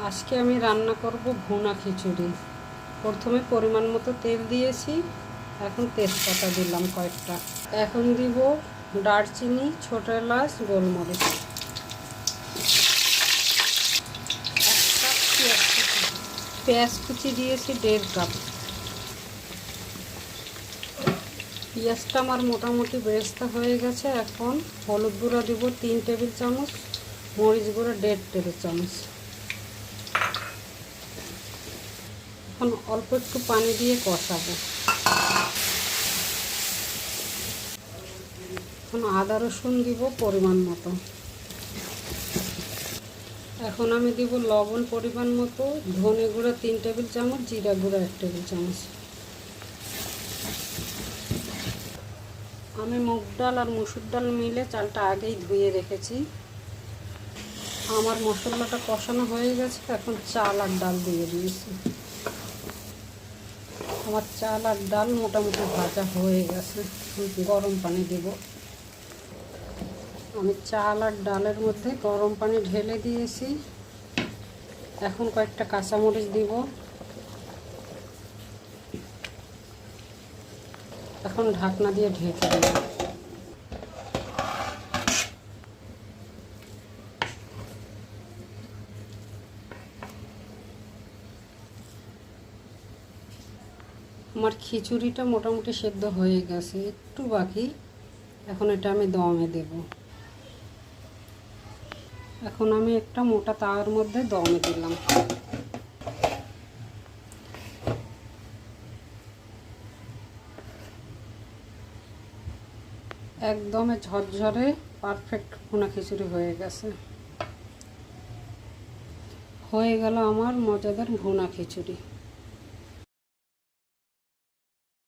আজকে আমি রান্না করব ভুনা খিচুড়ি। প্রথমে পরিমাণ মতো তেল দিয়েছি, এখন তেজপাতা দিলাম কয়েকটা। এখন দিব দারচিনি, ছোট এলাচ, গোলমরিচ। পেঁয়াজ কুচি দিয়েছি 1.5 কাপ। পেঁয়াজটা আমার মোটামুটি বেরেস্তা হয়ে গেছে। এখন হলুদ গুঁড়া দিব 3 টেবিল চামচ, মরিচ গুঁড়া 1.5 টেবিল চামচ। এখন অল্প একটু পানি দিয়ে কষাবো। এখন আদা রসুন দিব পরিমাণ মতো। এখন আমি দিব লবণ পরিমাণ মতো, ধনে গুঁড়া 3 টেবিল চামচ, জিরা গুঁড়া 1 টেবিল চামচ। আমি মুগ ডাল আর মসুর ডাল মিলে চালটা আগেই ধুয়ে রেখেছি। আমার মশলাটা কষানো হয়ে গেছে, এখন চাল আর ডাল দিয়ে দিয়েছি। আমার চাল আর ডাল মোটামুটি ভাজা হয়ে গেছে। গরম পানি দেব। আমি চাল আর ডালের মধ্যে গরম পানি ঢেলে দিয়েছি। এখন কয়েকটা কাঁচামরিচ দিব। এখন ঢাকনা দিয়ে ঢেকে দেব। আমার খিচুড়িটা মোটামুটি সেদ্ধ হয়ে গেছে, একটু বাকি। এখন এটা আমি দমে দেব। এখন আমি একটা মোটা তাওয়ার মধ্যে দমে দিলাম। একদমে ঝরঝরে পারফেক্ট ভুনা খিচুড়ি হয়ে গেছে। হয়ে গেল আমার মজাদার ভুনা খিচুড়ি।